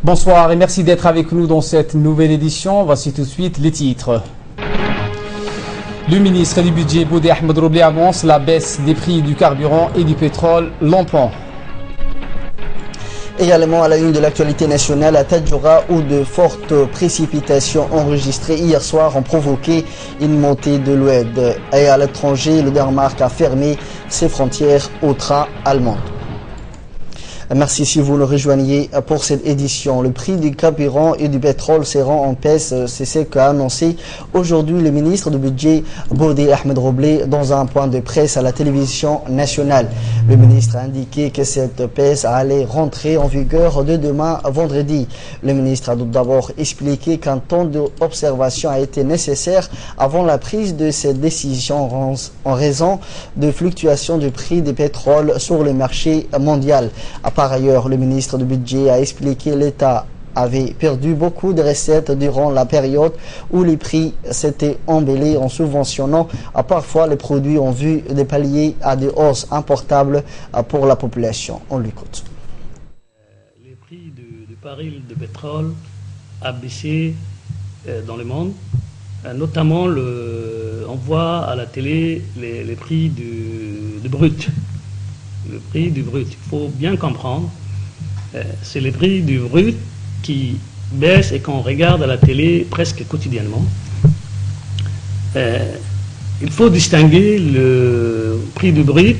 Bonsoir et merci d'être avec nous dans cette nouvelle édition. Voici tout de suite les titres. Le ministre du Budget, Bodi Ahmed Roblé, annonce la baisse des prix du carburant et du pétrole lampant. Également à la une de l'actualité nationale, à Tadjoura, où de fortes précipitations enregistrées hier soir ont provoqué une montée de l'Oued. Et à l'étranger, le Danemark a fermé ses frontières aux trains allemands. Merci si vous nous rejoignez pour cette édition. Le prix du carburant et du pétrole seront en baisse, c'est ce qu'a annoncé aujourd'hui le ministre du Budget Bodi Ahmed Roblé dans un point de presse à la télévision nationale. Le ministre a indiqué que cette baisse allait rentrer en vigueur de demain vendredi. Le ministre a d'abord expliqué qu'un temps d'observation a été nécessaire avant la prise de cette décision en raison de fluctuations du prix du pétrole sur le marché mondial. Par ailleurs, le ministre du Budget a expliqué que l'État avait perdu beaucoup de recettes durant la période où les prix s'étaient embellés en subventionnant parfois les produits en vue de pallier à des hausses importables pour la population. On l'écoute. Les prix du baril de pétrole a baissé dans le monde. Notamment, on voit à la télé les prix du brut. Le prix du brut, il faut bien comprendre, c'est le prix du brut qui baisse et qu'on regarde à la télé presque quotidiennement. Il faut distinguer le prix du brut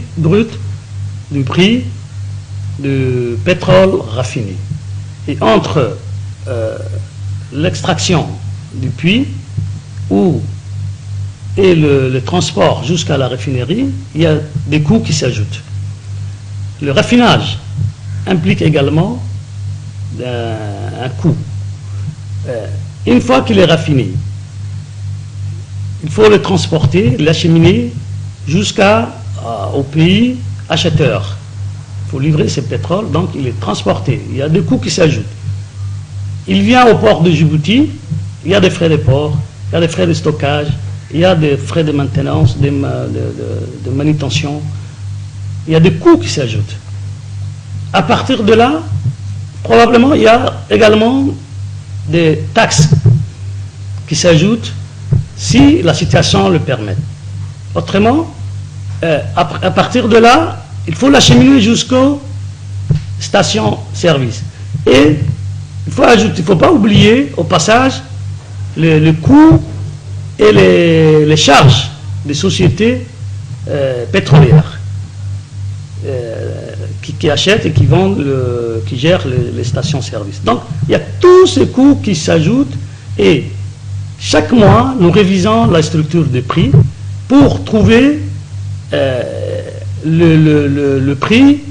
du prix du pétrole raffiné. Et entre l'extraction du puits et le transport jusqu'à la raffinerie, il y a des coûts qui s'ajoutent. Le raffinage implique également un coût. Une fois qu'il est raffiné, il faut le transporter, l'acheminer jusqu'au pays acheteur. Il faut livrer ce pétrole, donc il est transporté. Il y a des coûts qui s'ajoutent. Il vient au port de Djibouti, il y a des frais de port, il y a des frais de stockage, il y a des frais de maintenance, de manutention. Il y a des coûts qui s'ajoutent. À partir de là, probablement, il y a également des taxes qui s'ajoutent si la situation le permet. Autrement, à partir de là, il faut l'acheminer jusqu'aux stations-service. Et il ne faut pas oublier, au passage, le coût et les charges des sociétés pétrolières. Qui achètent et qui vendent, qui gèrent les stations-service. Donc, il y a tous ces coûts qui s'ajoutent et chaque mois, nous révisons la structure des prix pour trouver le prix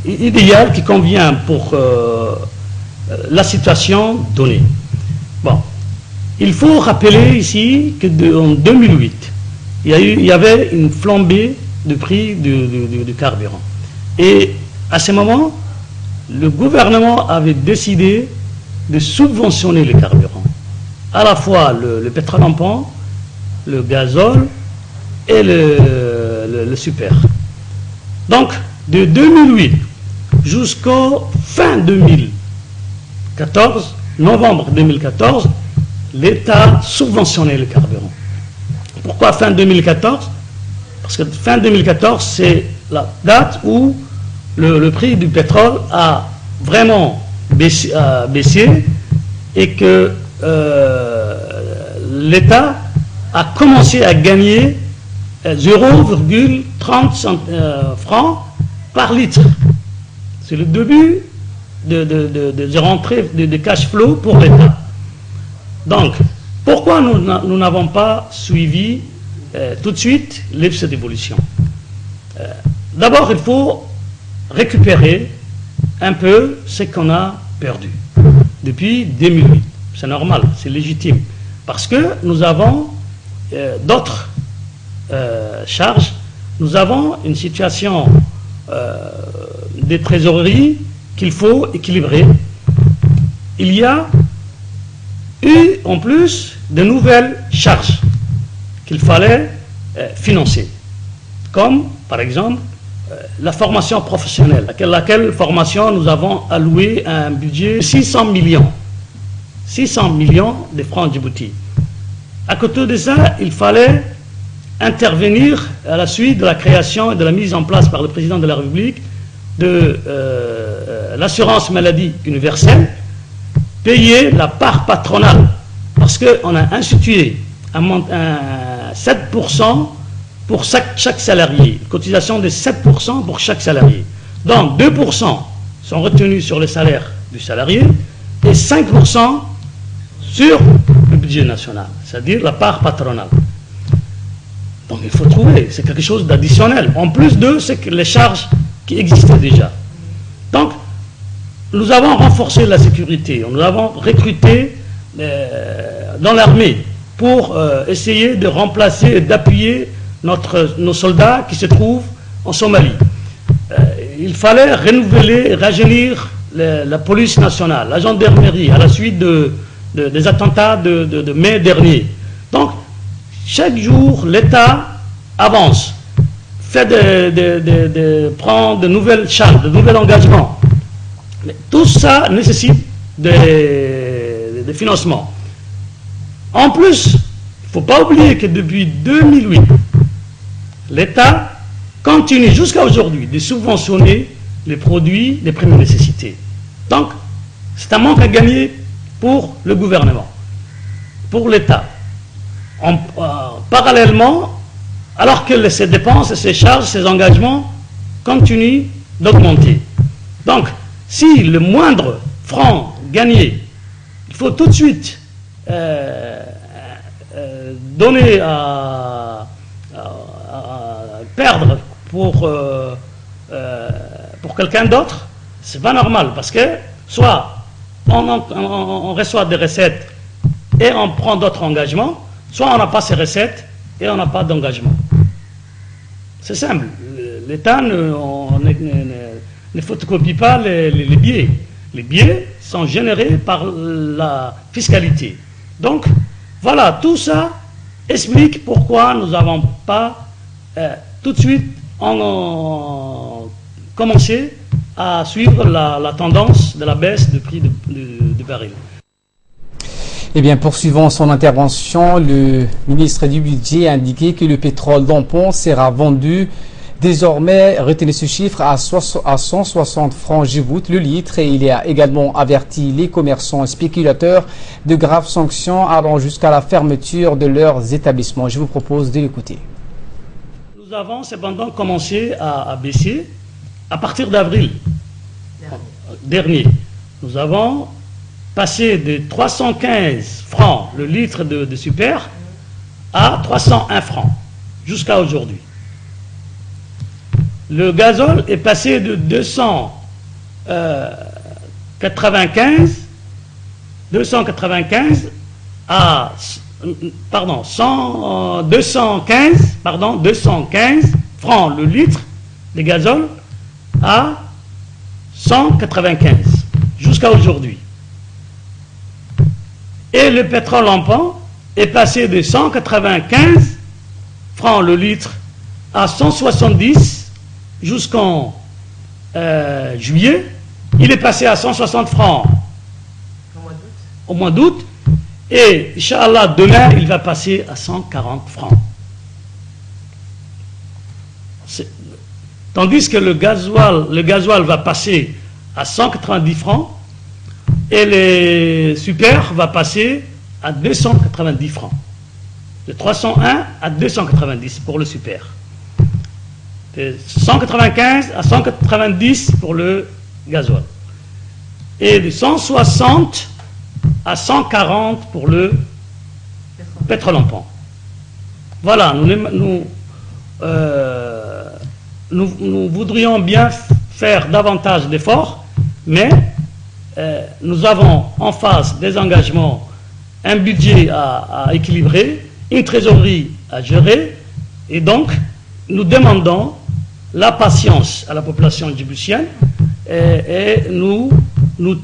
idéal qui convient pour la situation donnée. Bon, il faut rappeler ici qu'en 2008, il y avait une flambée du prix du carburant. Et à ce moment, le gouvernement avait décidé de subventionner le carburant. À la fois le pétrole lampant, le gazole et le super. Donc, de 2008 jusqu'au fin 2014, novembre 2014, l'État subventionnait le carburant. Pourquoi fin 2014 ? Parce que fin 2014, c'est la date où le prix du pétrole a vraiment baissé et que l'État a commencé à gagner 0,30 francs par litre. C'est le début de rentrée de cash flow pour l'État. Donc, pourquoi nous n'avons pas suivi tout de suite cette évolution? D'abord, il faut récupérer un peu ce qu'on a perdu depuis 2008. C'est normal, c'est légitime. Parce que nous avons d'autres charges. Nous avons une situation de trésorerie qu'il faut équilibrer. Il y a eu en plus de nouvelles charges qu'il fallait financer, comme par exemple la formation professionnelle, à laquelle formation nous avons alloué un budget de 600 millions. 600 millions de francs Djibouti. À côté de ça, il fallait intervenir à la suite de la création et de la mise en place par le président de la République de l'assurance maladie universelle, payer la part patronale, parce qu'on a institué un 7% pour chaque salarié, une cotisation de 7% pour chaque salarié. Donc 2% sont retenus sur le salaire du salarié et 5% sur le budget national, c'est-à-dire la part patronale. Donc il faut trouver, c'est quelque chose d'additionnel. En plus de les charges qui existaient déjà. Donc nous avons renforcé la sécurité, nous avons recruté dans l'armée pour essayer de remplacer et d'appuyer nos soldats qui se trouvent en Somalie. Il fallait renouveler et rajeunir la police nationale, la gendarmerie, à la suite des attentats de mai dernier. Donc, chaque jour, l'État avance, prend de nouvelles charges, de nouveaux engagements. Mais tout ça nécessite des financements. En plus, il ne faut pas oublier que depuis 2008, l'État continue jusqu'à aujourd'hui de subventionner les produits de première nécessité. Donc, c'est un manque à gagner pour le gouvernement, pour l'État. Parallèlement, alors que ces dépenses, ces charges, ces engagements continuent d'augmenter. Donc, si le moindre franc gagné, il faut tout de suite donner à perdre pour quelqu'un d'autre, c'est pas normal, parce que soit on reçoit des recettes et on prend d'autres engagements, soit on n'a pas ces recettes et on n'a pas d'engagement. C'est simple. L'État ne photocopie pas les biais. Les biais sont générés par la fiscalité. Donc, voilà, tout ça explique pourquoi nous n'avons pas tout de suite commencé à suivre la tendance de la baisse du prix du baril. Eh bien, poursuivant son intervention, le ministre du Budget a indiqué que le pétrole d'Ompont sera vendu désormais, retenez ce chiffre, à 160 francs Djibouti le litre, et il a également averti les commerçants et spéculateurs de graves sanctions allant jusqu'à la fermeture de leurs établissements. Je vous propose de l'écouter. Nous avons cependant commencé à baisser à partir d'avril dernier. Nous avons passé de 315 francs le litre de super à 301 francs jusqu'à aujourd'hui. Le gazole est passé de 295 à 215 francs le litre de gazole à 195 jusqu'à aujourd'hui. Et le pétrole en pan est passé de 195 francs le litre à 170 jusqu'en juillet. Il est passé à 160 francs au mois d'août. Et, Inch'Allah, demain, il va passer à 140 francs. Tandis que le gasoil va passer à 190 francs et le super va passer à 290 francs. De 301 à 290 pour le super. De 195 à 190 pour le gasoil. Et de 160 à 140 pour le pétrole en pan. Voilà, nous voudrions bien faire davantage d'efforts, mais nous avons en face des engagements, un budget à équilibrer, une trésorerie à gérer, et donc nous demandons la patience à la population djiboutienne, et nous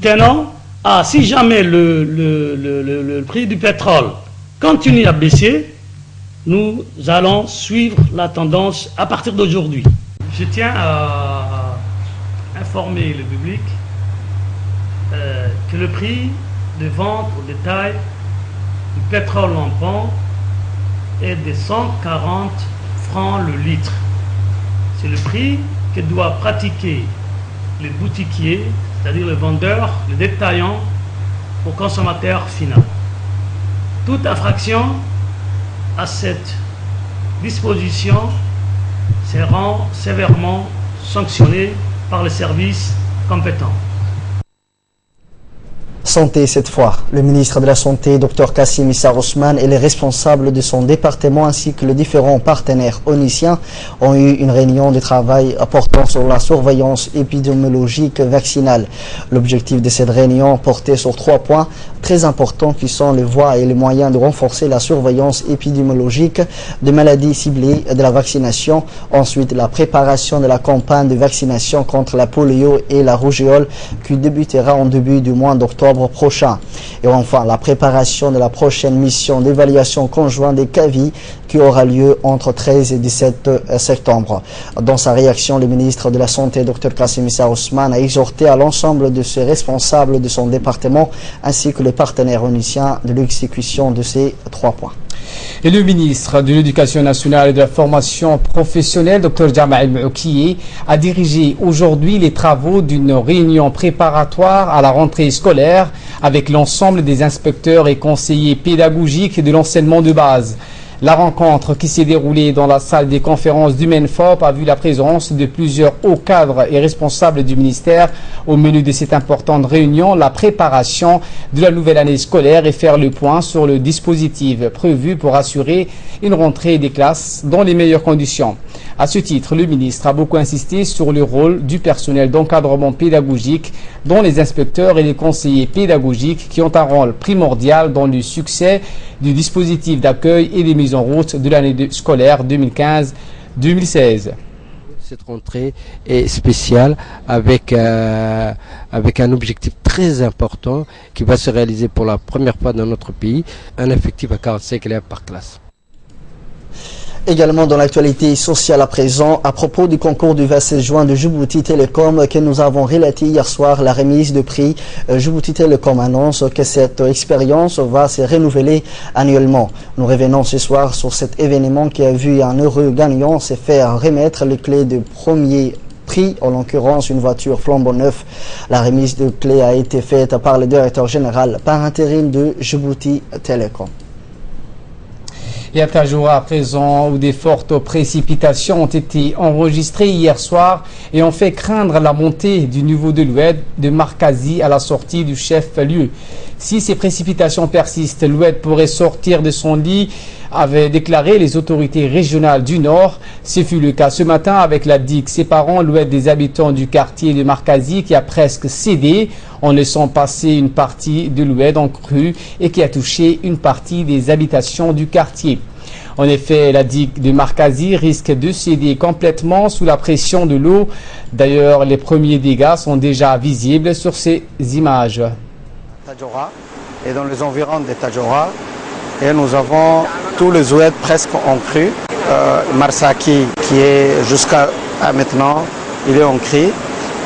tenons à, si jamais le prix du pétrole continue à baisser, nous allons suivre la tendance à partir d'aujourd'hui. je tiens à informer le public que le prix de vente au détail du pétrole en pompe est de 140 francs le litre. C'est le prix que doit pratiquer le boutiquier, c'est-à-dire le vendeur, le détaillant, au consommateur final. Toute infraction à cette disposition sera sévèrement sanctionnée par les services compétents. Santé cette fois. Le ministre de la Santé, Dr Kassim Issa Ousmane, et les responsables de son département ainsi que les différents partenaires oniciens ont eu une réunion de travail portant sur la surveillance épidémiologique vaccinale. L'objectif de cette réunion portait sur 3 points très importants qui sont les voies et les moyens de renforcer la surveillance épidémiologique des maladies ciblées de la vaccination. Ensuite, la préparation de la campagne de vaccination contre la polio et la rougeole qui débutera en début du mois d'octobre prochain. Et enfin, la préparation de la prochaine mission d'évaluation conjointe des CAVI qui aura lieu entre 13 et 17 septembre. Dans sa réaction, le ministre de la Santé, Dr Kassim Issa Ousmane, a exhorté à l'ensemble de ses responsables de son département ainsi que les partenaires oniciens de l'exécution de ces 3 points. Et le ministre de l'Éducation nationale et de la formation professionnelle, Dr Jamal Moukiye, a dirigé aujourd'hui les travaux d'une réunion préparatoire à la rentrée scolaire avec l'ensemble des inspecteurs et conseillers pédagogiques de l'enseignement de base. La rencontre qui s'est déroulée dans la salle des conférences du MENFOP a vu la présence de plusieurs hauts cadres et responsables du ministère. Au menu de cette importante réunion, la préparation de la nouvelle année scolaire et faire le point sur le dispositif prévu pour assurer une rentrée des classes dans les meilleures conditions. À ce titre, le ministre a beaucoup insisté sur le rôle du personnel d'encadrement pédagogique, dont les inspecteurs et les conseillers pédagogiques qui ont un rôle primordial dans le succès du dispositif d'accueil et des mises en route de l'année scolaire 2015-2016. Cette rentrée est spéciale avec un objectif très important qui va se réaliser pour la première fois dans notre pays, un effectif à 45 élèves par classe. Également dans l'actualité sociale à présent, à propos du concours du 26 juin de Djibouti Télécom que nous avons relaté hier soir, la remise de prix Djibouti Télécom annonce que cette expérience va se renouveler annuellement. Nous revenons ce soir sur cet événement qui a vu un heureux gagnant se faire remettre les clés de premier prix, en l'occurrence une voiture flambant neuf. La remise de clés a été faite par le directeur général par intérim de Djibouti Télécom. Et à Tadjoura à présent, où des fortes précipitations ont été enregistrées hier soir et ont fait craindre la montée du niveau de l'Oued de Markazi à la sortie du chef-lieu. Si ces précipitations persistent, l'Oued pourrait sortir de son lit, avaient déclaré les autorités régionales du Nord. Ce fut le cas ce matin avec la digue séparant l'Oued des habitants du quartier de Markazi qui a presque cédé en laissant passer une partie de l'Oued en crue et qui a touché une partie des habitations du quartier. En effet, la digue de Markazi risque de céder complètement sous la pression de l'eau. D'ailleurs, les premiers dégâts sont déjà visibles sur ces images. Tadjoura et dans les environs de Tadjoura, et nous avons tous les oueds presque en crue. Marsaki qui est jusqu'à maintenant, il est en crue.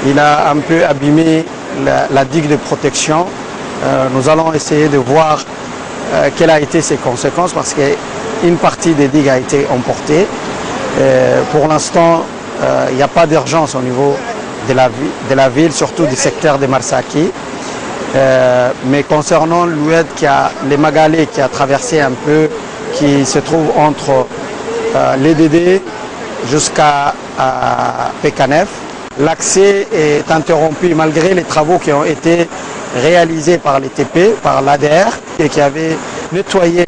Il a un peu abîmé la digue de protection. Nous allons essayer de voir quelles ont été ses conséquences parce qu'une partie des digues a été emportée. Pour l'instant, il n'y a pas d'urgence au niveau de la ville, surtout du secteur de Marsaki. Mais concernant l'oued les Magalais qui a traversé un peu, qui se trouve entre l'EDD jusqu'à Pekanef, l'accès est interrompu malgré les travaux qui ont été réalisés par les TP, par l'ADR, et qui avaient nettoyé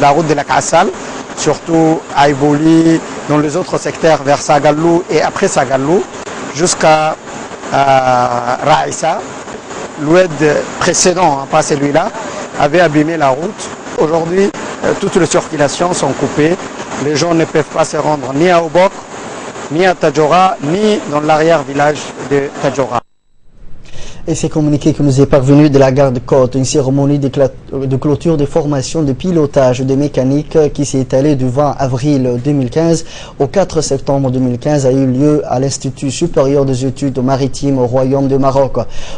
la route de la Kassal, surtout à Iboli, dans les autres secteurs vers Sagalou et après Sagalou, jusqu'à Raïssa. L'oued précédent, pas celui-là, avait abîmé la route. Aujourd'hui, toutes les circulations sont coupées. Les gens ne peuvent pas se rendre ni à Obok, ni à Tadjoura, ni dans l'arrière-village de Tadjoura. Et c'est communiqué que nous est parvenu de la garde-côte, une cérémonie de clôture des formations de pilotage de mécanique qui s'est étalée du 20 avril 2015 au 4 septembre 2015 a eu lieu à l'Institut supérieur des études maritimes au Royaume de Maroc.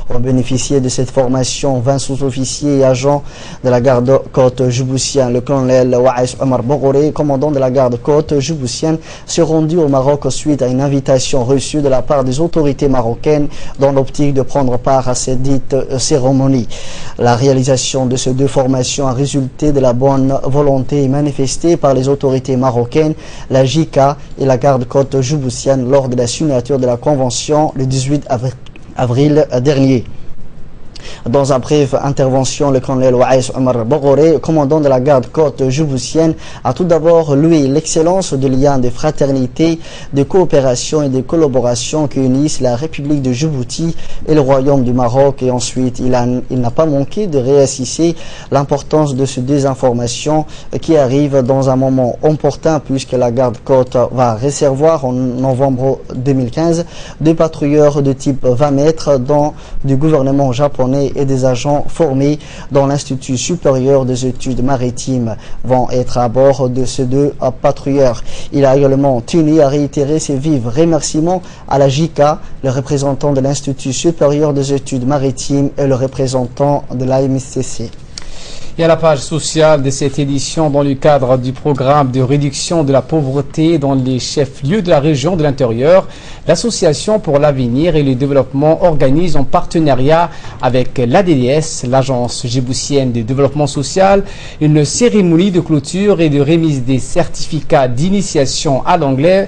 Ont bénéficié de cette formation 20 sous-officiers et agents de la garde-côte djiboutienne. Le colonel Waïs Omar Bogoré, commandant de la garde-côte djiboutienne, s'est rendu au Maroc suite à une invitation reçue de la part des autorités marocaines dans l'optique de prendre part à cette dite cérémonie. La réalisation de ces deux formations a résulté de la bonne volonté manifestée par les autorités marocaines, la JICA et la garde-côte djiboutienne lors de la signature de la convention le 18 avril dernier. Dans une brève intervention, le colonel Waïs Omar Bogoré, commandant de la garde-côte djiboutienne, a tout d'abord loué l'excellence de liens de fraternité, de coopération et de collaboration qui unissent la République de Djibouti et le Royaume du Maroc. Et ensuite, il n'a pas manqué de réassister l'importance de ces deux informations qui arrivent dans un moment opportun puisque la garde-côte va recevoir en novembre 2015 deux patrouilleurs de type 20 mètres du gouvernement japonais et des agents formés dans l'Institut supérieur des études maritimes vont être à bord de ces deux patrouilleurs. Il a également tenu à réitérer ses vifs remerciements à la JICA, le représentant de l'Institut supérieur des études maritimes et le représentant de l'AMCC. Et à la page sociale de cette édition, dans le cadre du programme de réduction de la pauvreté dans les chefs-lieux de la région de l'intérieur, l'Association pour l'avenir et le développement organise en partenariat avec l'ADDS, l'Agence djiboutienne de développement social, une cérémonie de clôture et de remise des certificats d'initiation à l'anglais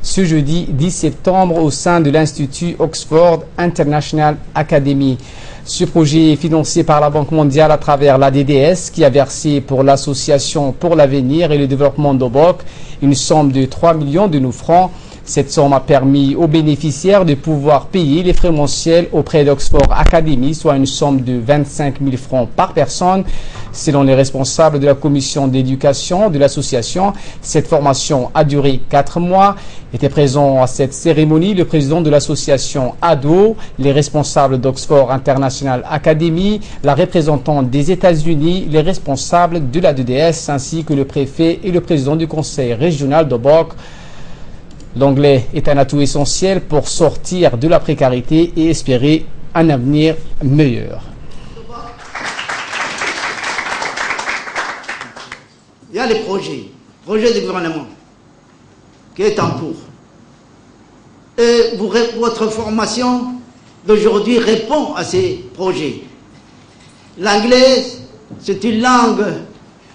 ce jeudi 10 septembre au sein de l'Institut Oxford International Academy. Ce projet est financé par la Banque mondiale à travers l'ADDS qui a versé pour l'Association pour l'avenir et le développement d'Obok une somme de 3 millions de francs. Cette somme a permis aux bénéficiaires de pouvoir payer les frais mensuels auprès d'Oxford Academy, soit une somme de 25 000 francs par personne. Selon les responsables de la commission d'éducation de l'association, cette formation a duré 4 mois. Étaient présents à cette cérémonie le président de l'association ADO, les responsables d'Oxford International Academy, la représentante des États-Unis, les responsables de la DDS ainsi que le préfet et le président du conseil régional d'Obok. L'anglais est un atout essentiel pour sortir de la précarité et espérer un avenir meilleur. Il y a les projets du gouvernement qui est en cours. Et votre formation d'aujourd'hui répond à ces projets. L'anglais, c'est une langue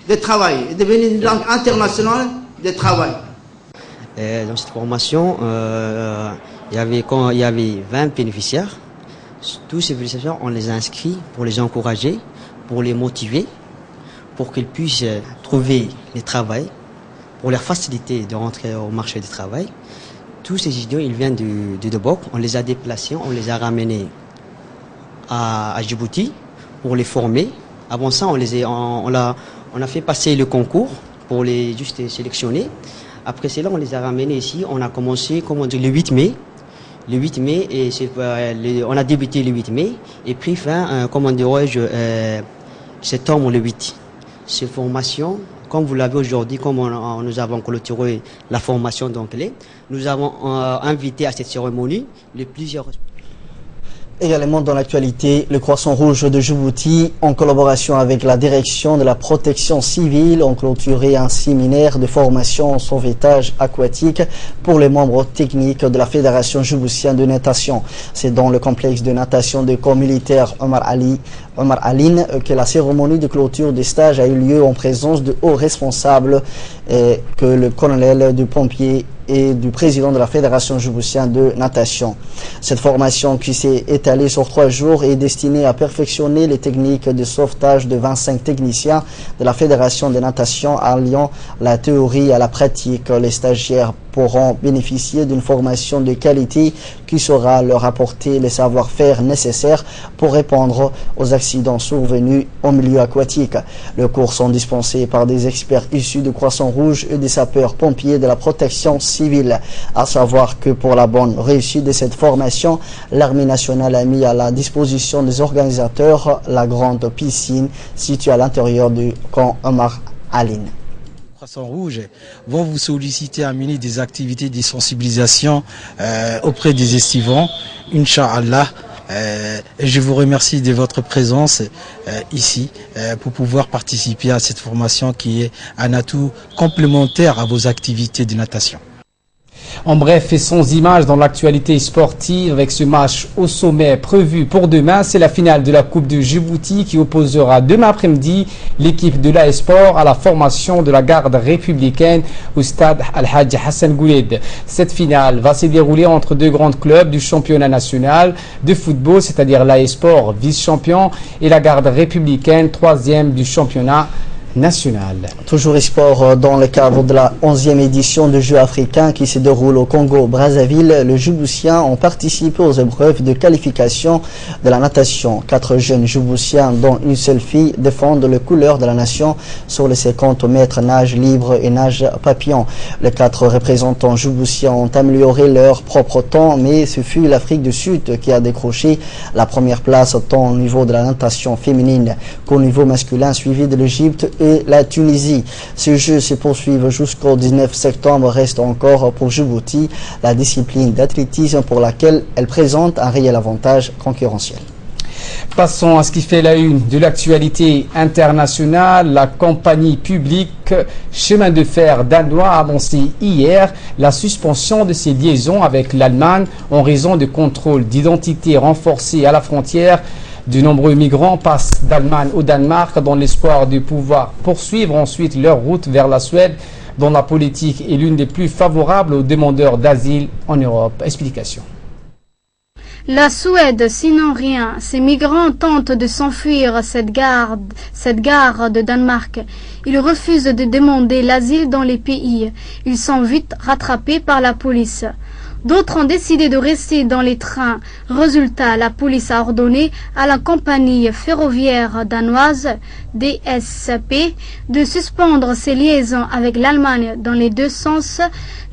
de travail, est devenue une langue internationale de travail. Dans cette formation, il y avait 20 bénéficiaires. Tous ces bénéficiaires, on les a inscrits pour les encourager, pour les motiver, pour qu'ils puissent trouver le travail, pour leur faciliter de rentrer au marché du travail. Tous ces étudiants, ils viennent de Dobok. On les a déplacés, on les a ramenés à Djibouti pour les former. Avant ça, on a fait passer le concours pour les juste sélectionner. Après cela, on les a ramenés ici. On a commencé, le 8 mai. Le 8 mai, et on a débuté le 8 mai et pris fin, septembre le 8. Ces formations, comme vous l'avez aujourd'hui, comme nous avons clôturé la formation d'anglais, nous avons invité à cette cérémonie plusieurs. Également dans l'actualité, le Croissant Rouge de Djibouti, en collaboration avec la direction de la protection civile, ont clôturé un séminaire de formation en sauvetage aquatique pour les membres techniques de la Fédération djiboutienne de natation. C'est dans le complexe de natation de corps militaire Omar Aline que la cérémonie de clôture des stages a eu lieu en présence de hauts responsables que le colonel du pompier et du président de la Fédération djiboutienne de natation. Cette formation qui s'est étalée sur 3 jours est destinée à perfectionner les techniques de sauvetage de 25 techniciens de la Fédération de natation alliant la théorie à la pratique. Les stagiaires pourront bénéficier d'une formation de qualité qui saura leur apporter les savoir-faire nécessaires pour répondre aux accidents survenus au milieu aquatique. Les cours sont dispensés par des experts issus du Croissant-Rouge et des sapeurs-pompiers de la protection civile. À savoir que pour la bonne réussite de cette formation, l'armée nationale a mis à la disposition des organisateurs la grande piscine située à l'intérieur du camp Omar Aline. Croissant-Rouge vont vous solliciter à mener des activités de sensibilisation auprès des estivants, Inch'Allah. Je vous remercie de votre présence ici pour pouvoir participer à cette formation qui est un atout complémentaire à vos activités de natation. En bref et sans images dans l'actualité sportive, avec ce match au sommet prévu pour demain, c'est la finale de la Coupe de Djibouti qui opposera demain après-midi l'équipe de l'AS Sport à la formation de la garde républicaine au stade Al-Hajj Hassan Gouled. Cette finale va se dérouler entre deux grands clubs du championnat national de football, c'est-à-dire l'AS Sport, vice-champion, et la garde républicaine, troisième du championnat national. Toujours sport dans le cadre de la 11e édition de Jeux africains qui se déroule au Congo-Brazzaville. Les Djiboutiens ont participé aux épreuves de qualification de la natation. 4 jeunes Djiboutiens, dont une seule fille, défendent les couleurs de la nation sur les 50 mètres nage libre et nage papillon. Les 4 représentants djiboutiens ont amélioré leur propre temps, mais ce fut l'Afrique du Sud qui a décroché la première place tant au niveau de la natation féminine qu'au niveau masculin, suivi de l'Égypte et la Tunisie. Ces Jeux se poursuivent jusqu'au 19 septembre. Reste encore pour Djibouti la discipline d'athlétisme pour laquelle elle présente un réel avantage concurrentiel. Passons à ce qui fait la une de l'actualité internationale. La compagnie publique Chemin de fer danois a annoncé hier la suspension de ses liaisons avec l'Allemagne en raison de contrôles d'identité renforcés à la frontière. De nombreux migrants passent d'Allemagne au Danemark dans l'espoir de pouvoir poursuivre ensuite leur route vers la Suède, dont la politique est l'une des plus favorables aux demandeurs d'asile en Europe. Explication. La Suède, sinon rien. Ces migrants tentent de s'enfuir cette gare de Danemark. Ils refusent de demander l'asile dans les pays. Ils sont vite rattrapés par la police. D'autres ont décidé de rester dans les trains. Résultat, la police a ordonné à la compagnie ferroviaire danoise DSB de suspendre ses liaisons avec l'Allemagne dans les deux sens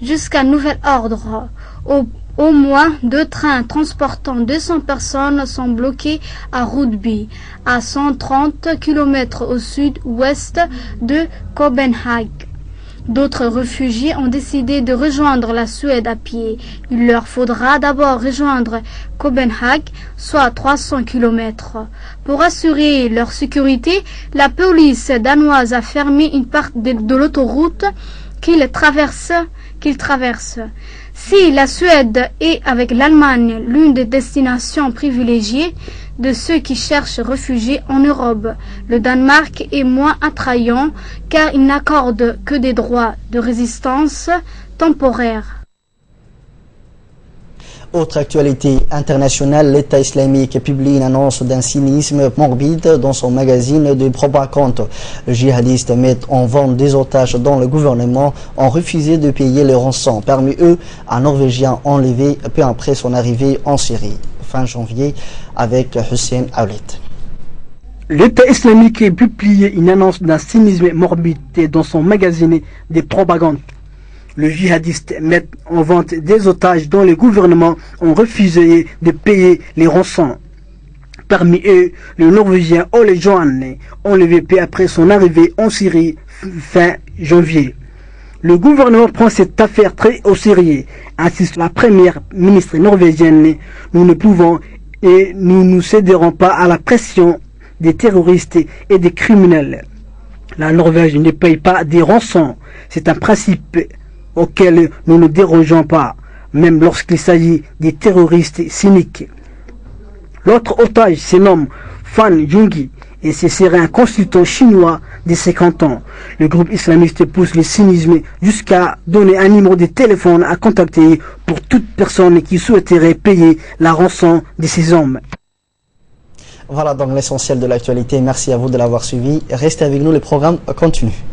jusqu'à nouvel ordre. Au moins 2 trains transportant 200 personnes sont bloqués à Rudby, à 130 km au sud-ouest de Copenhague. D'autres réfugiés ont décidé de rejoindre la Suède à pied. Il leur faudra d'abord rejoindre Copenhague, soit 300 km. Pour assurer leur sécurité, la police danoise a fermé une partie de l'autoroute qu'ils traversent. Si la Suède est avec l'Allemagne l'une des destinations privilégiées de ceux qui cherchent réfugiés en Europe, le Danemark est moins attrayant car il n'accorde que des droits de résistance temporaires. Autre actualité internationale, l'État islamique publie une annonce d'un cynisme morbide dans son magazine de propagande. Les djihadistes mettent en vente des otages dont le gouvernement a refusé de payer les rançons. Parmi eux, un Norvégien enlevé peu après son arrivée en Syrie, fin janvier, avec Hussein Aulet. L'État islamique a publié une annonce d'un cynisme morbide dans son magazine de propagande. Les djihadistes mettent en vente des otages dont les gouvernements ont refusé de payer les rançons. Parmi eux, le Norvégien Ole Johan, enlevé peu après son arrivée en Syrie fin janvier. Le gouvernement prend cette affaire très au sérieux, insiste la première ministre norvégienne. Nous ne pouvons et nous ne céderons pas à la pression des terroristes et des criminels. La Norvège ne paye pas des rançons. C'est un principe auquel nous ne dérogeons pas, même lorsqu'il s'agit des terroristes cyniques. L'autre otage se nomme Fan Jungi et ce serait un consultant chinois de 50 ans. Le groupe islamiste pousse le cynisme jusqu'à donner un numéro de téléphone à contacter pour toute personne qui souhaiterait payer la rançon de ces hommes. Voilà donc l'essentiel de l'actualité. Merci à vous de l'avoir suivi. Restez avec nous, le programme continue.